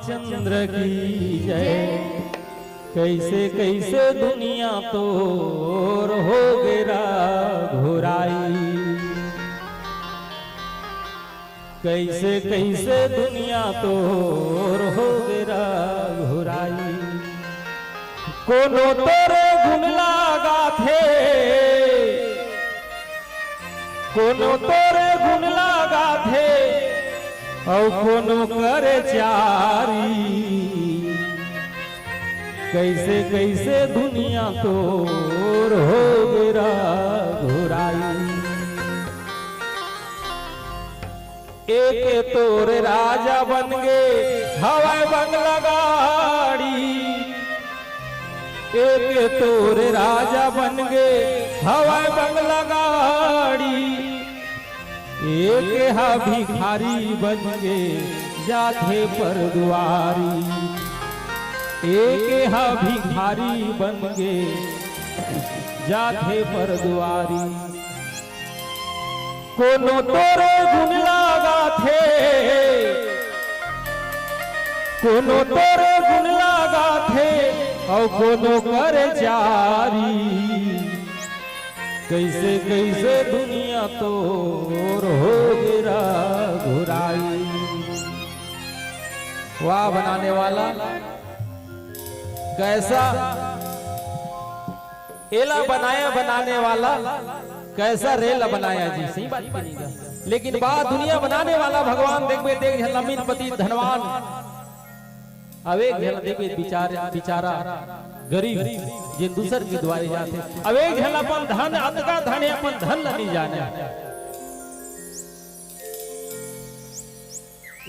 रामचंद्र की जय। कैसे कैसे दुनिया तोर हो गिरा घुराई, कैसे कैसे दुनिया तोर हो गिरा घुराई। कोनो तोरे गुण लागा थे, कोनो तोरे गुण लागा थे, और कोनो करे चारी। कैसे कैसे दुनिया तोर हो गिरा घुराई। एक तोर राजा बन गए हवाई बंगला गाड़ी, एक तोर राजा बन गए हवाई बंगला गाड़ी। एक हा भिखारी बन गए जाथे पर दुआरी, एक हा भिखारी बन गए जाथे पर दुआरी। कोनो तोरे गुण लागा थे, कोनो तोरे गुण लागा थे, और कोनो करे जारी। कैसे कैसे दुनिया तोर हो गिरा घुराई। वाह बनाने वाला कैसा एला बनाया, बनाने वाला कैसा रेला बनाया जी। सही बात बनेगा, लेकिन बात दुनिया बनाने वाला भगवान देखबे देख लमीन पति धनवान। अब एक झल देखबे बेचारा गरीब जिन दूसर की दुआरे जाते। अब एक झल अपन धन अतका धन अपन धन नहीं जाने।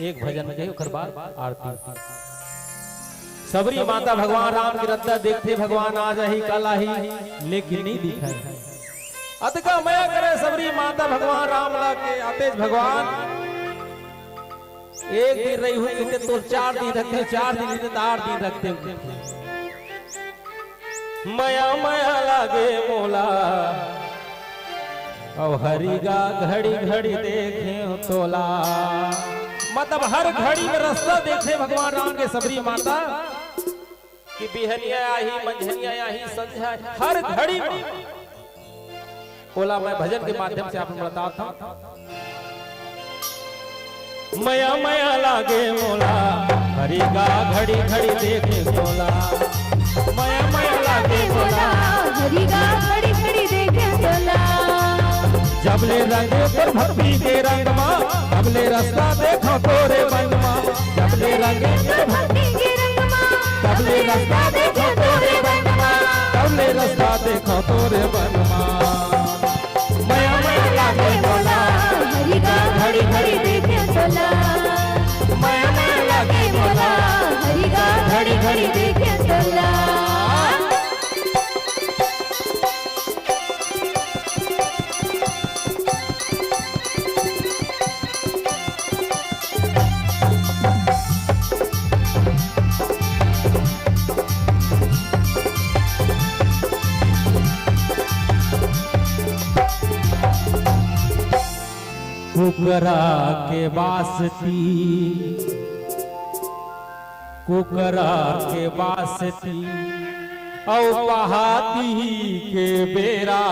एक भजन में गए बाद आरती। सबरी माता भगवान राम की रद्दा देखते भगवान आ जाही कल आही, लेकिन नहीं दिखाई। अतका मया करे सबरी माता भगवान राम ला के आतेज भगवान। एक दिन रही हुई तो 4 दिन रखते, 4 दिन तो 8 दिन रखते। मया मया लागे मोला, और हरिगा घड़ी घड़ी देखे तोला। मतलब हर घड़ी में रास्ता देखे भगवान राम के सबरी माता कि बिहनिया आई, मंझनिया आई, संध्या, हर घड़ी में बोला। मैं भजन के माध्यम से आपको बताता हूं। मया मया लागे मोला, हरिगा घड़ी घड़ी देखे तोला। मया मया लागे मोला, हरिगा घड़ी घड़ी देखे तोला। जबले रंगे पर भक्ति के रंग मां, जबले रास्ता देखो तोरे बन मां। जबले रंगे पर भक्ति के रंग मां, जबले रास्ता देखो तोरे बन मां। जबले रास्ता देखो तोरे बन मां। मया मया लागे मोला, हरिगा घड़ी घड़ी देखे तोला। मया मया लागे मोला, हरिगा घड़ी घड़ी देखे तोला। कुकरा के बासती, कुकरा के बासती, औ पहाती के बेरा।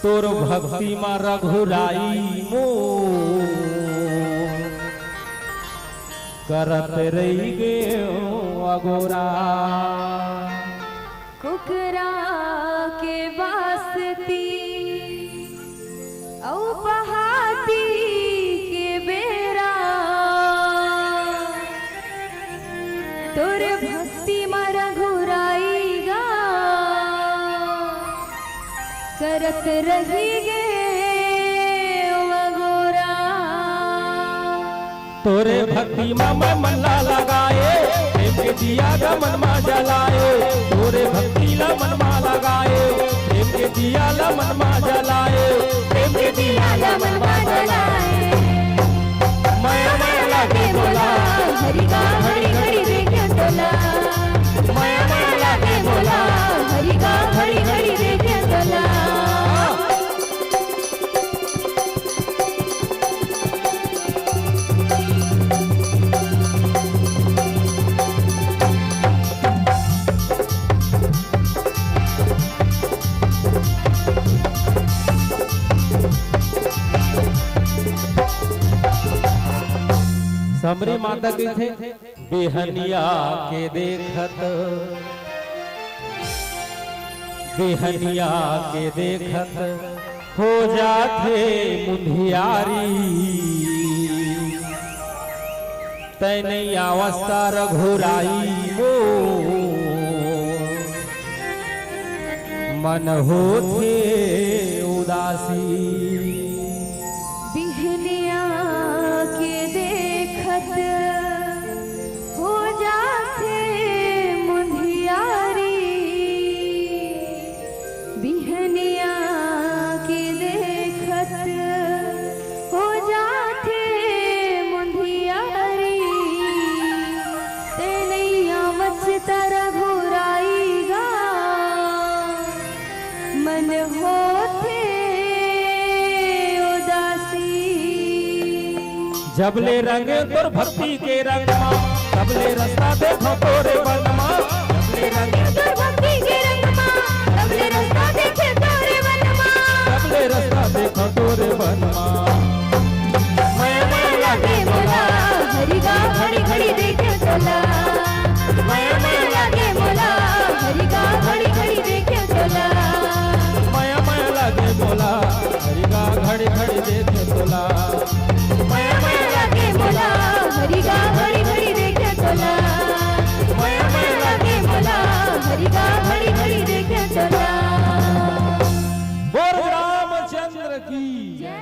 तोर भक्ति में रघुराई मो करत रही गे अगोरा। कुकरा के बासती औ पहाती के बेरा। तोर भक्ति मर घुराईगा, करत रही गे वगोरा। तोरे भक्ति में मन ला लगाए, प्रेम के दिया गा मन मा जलाए। तोरे भक्ति ला मन मा लगाए, प्रेम के दिया ला मन मा जलाए। प्रेम के दिया ला मन मा जलाए। मया मया लागे मोला, हरिगा घड़ी घड़ी देखे तोला। मया मया लागे मोला, हरिगा घड़ी घड़ी देखे तोला। समरी माता की थे बिहनिया के देखत, बिहनिया के देखत हो जाते मुंधियारी, तैने अवस्था रघुराई वो मन होते उदासी। बिहनिया के देखत हो जाते मुंधियारी, बिहनिया के देखत हो जाते मुंधियारी, तेनैया मचता रघुराईगा मन होते उदासी। जबले रंगे तोर भक्ति के रंगमा, तबले रास्ता देखो तोरे बनमा, जबले रंगे तोर भक्ति के रंगमा, तबले रास्ता देखे तोरे बनमा, तबले रास्ता देखो तोरे बनमा। मैं लागे मोला हरि का घड़ी घड़ी देखे चला, मैं लागे मोला हरि का घड़ी घड़ी देखे चला, मैं लागे मोला हरि का घड़ी घड़ी देखे तोला, मैं लागे मोला हरि का घड़ी घड़ी देखे चला, मैं लागे मोला हरि का घड़ी घड़ी देखे चला। बोल रामचंद्र की जय।